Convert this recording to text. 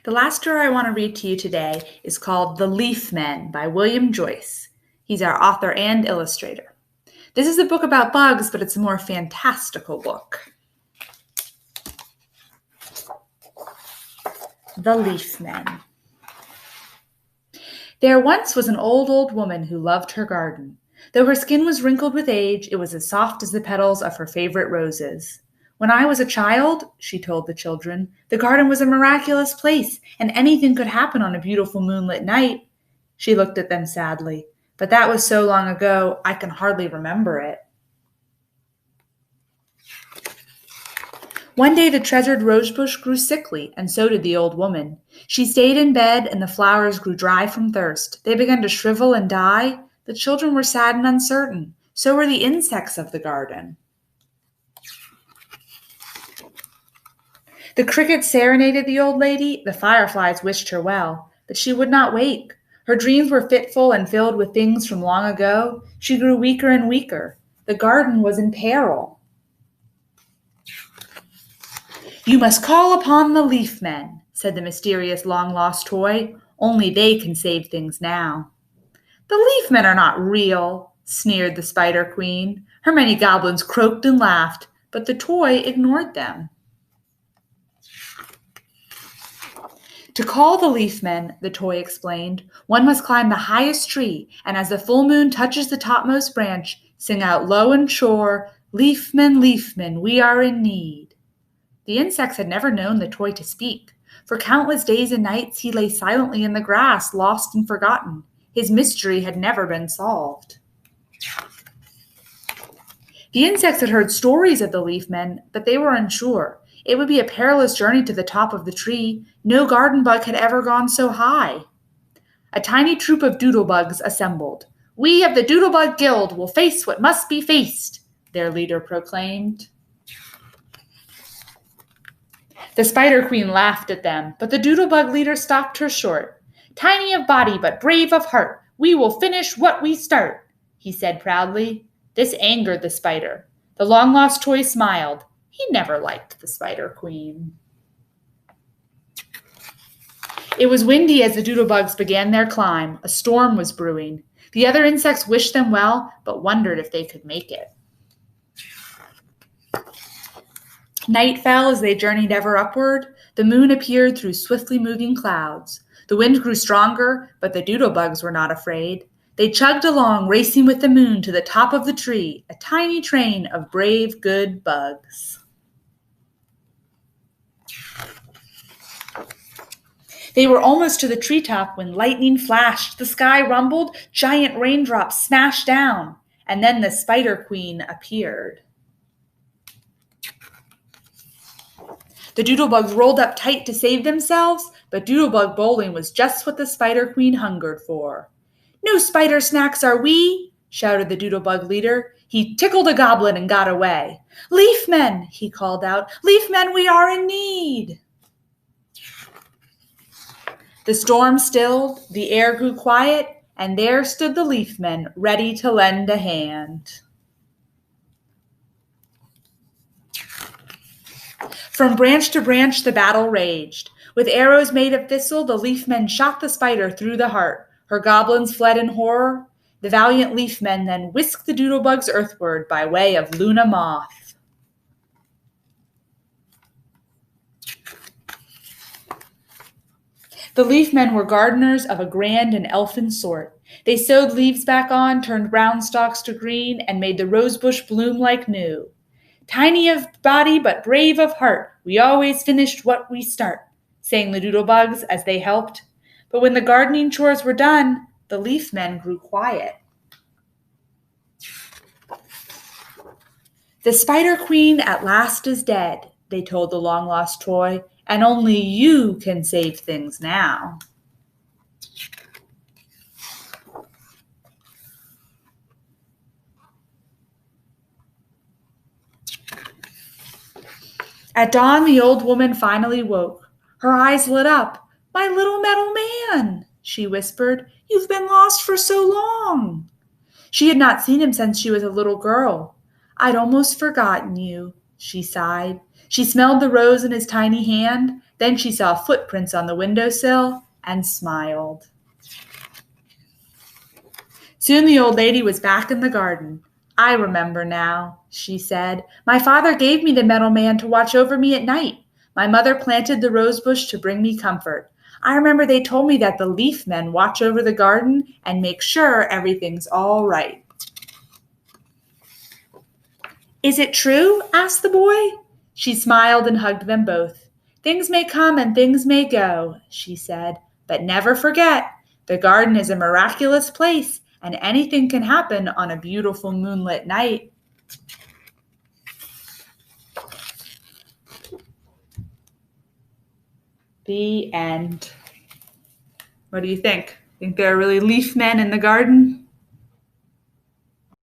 The last story I want to read to you today is called The Leaf Men by William Joyce. He's our author and illustrator. This is a book about bugs, but it's a more fantastical book. The Leaf Men. There once was an old woman who loved her garden. Though her skin was wrinkled with age, it was as soft as the petals of her favorite roses. When I was a child, she told the children, the garden was a miraculous place, and anything could happen on a beautiful moonlit night. She looked at them sadly. But that was so long ago, I can hardly remember it. One day the treasured rosebush grew sickly, and so did the old woman. She stayed in bed, and the flowers grew dry from thirst. They began to shrivel and die. The children were sad and uncertain. So were the insects of the garden. The crickets serenaded the old lady, the fireflies wished her well, but she would not wake. Her dreams were fitful and filled with things from long ago. She grew weaker and weaker. The garden was in peril. You must call upon the Leaf Men, said the mysterious long-lost toy. Only they can save things now. The Leaf Men are not real, sneered the Spider Queen. Her many goblins croaked and laughed, but the toy ignored them. To call the Leaf Men, the toy explained, one must climb the highest tree, and as the full moon touches the topmost branch, sing out low and sure, Leaf Men, we are in need. The insects had never known the toy to speak. For countless days and nights he lay silently in the grass, lost and forgotten. His mystery had never been solved. The insects had heard stories of the Leaf Men, but they were unsure. It would be a perilous journey to the top of the tree. No garden bug had ever gone so high. A tiny troop of doodlebugs assembled. We of the Doodlebug Guild will face what must be faced, their leader proclaimed. The Spider Queen laughed at them, but the Doodlebug leader stopped her short. Tiny of body but brave of heart, we will finish what we start, he said proudly. This angered the spider. The long-lost toy smiled. He never liked the Spider Queen. It was windy as the doodlebugs began their climb. A storm was brewing. The other insects wished them well, but wondered if they could make it. Night fell as they journeyed ever upward. The moon appeared through swiftly moving clouds. The wind grew stronger, but the doodlebugs were not afraid. They chugged along, racing with the moon to the top of the tree, a tiny train of brave, good bugs. They were almost to the treetop when lightning flashed, the sky rumbled, giant raindrops smashed down, and then the Spider Queen appeared. The doodlebugs rolled up tight to save themselves, but doodlebug bowling was just what the Spider Queen hungered for. No spider snacks are we, shouted the doodlebug leader. He tickled a goblin and got away. Leaf Men, he called out. Leaf Men, we are in need. The storm stilled, the air grew quiet, and there stood the Leaf Men, ready to lend a hand. From branch to branch the battle raged. With arrows made of thistle, the Leaf Men shot the spider through the heart. Her goblins fled in horror. The valiant Leaf Men then whisked the doodlebugs earthward by way of Luna Moth. The Leaf Men were gardeners of a grand and elfin sort. They sewed leaves back on, turned brown stalks to green, and made the rosebush bloom like new. Tiny of body but brave of heart, we always finished what we start, sang the doodlebugs as they helped. But when the gardening chores were done, the Leaf Men grew quiet. The Spider Queen at last is dead, they told the long-lost toy, and only you can save things now. At dawn, the old woman finally woke. Her eyes lit up. My little metal man, she whispered. You've been lost for so long. She had not seen him since she was a little girl. I'd almost forgotten you, she sighed. She smelled the rose in his tiny hand. Then she saw footprints on the windowsill and smiled. Soon the old lady was back in the garden. I remember now, she said. My father gave me the metal man to watch over me at night. My mother planted the rose bush to bring me comfort. I remember they told me that the leaf men watch over the garden and make sure everything's all right. Is it true? Asked the boy. She smiled and hugged them both. Things may come and things may go, she said, but never forget, the garden is a miraculous place and anything can happen on a beautiful moonlit night. The end. What do you think? Think there are really leaf men in the garden?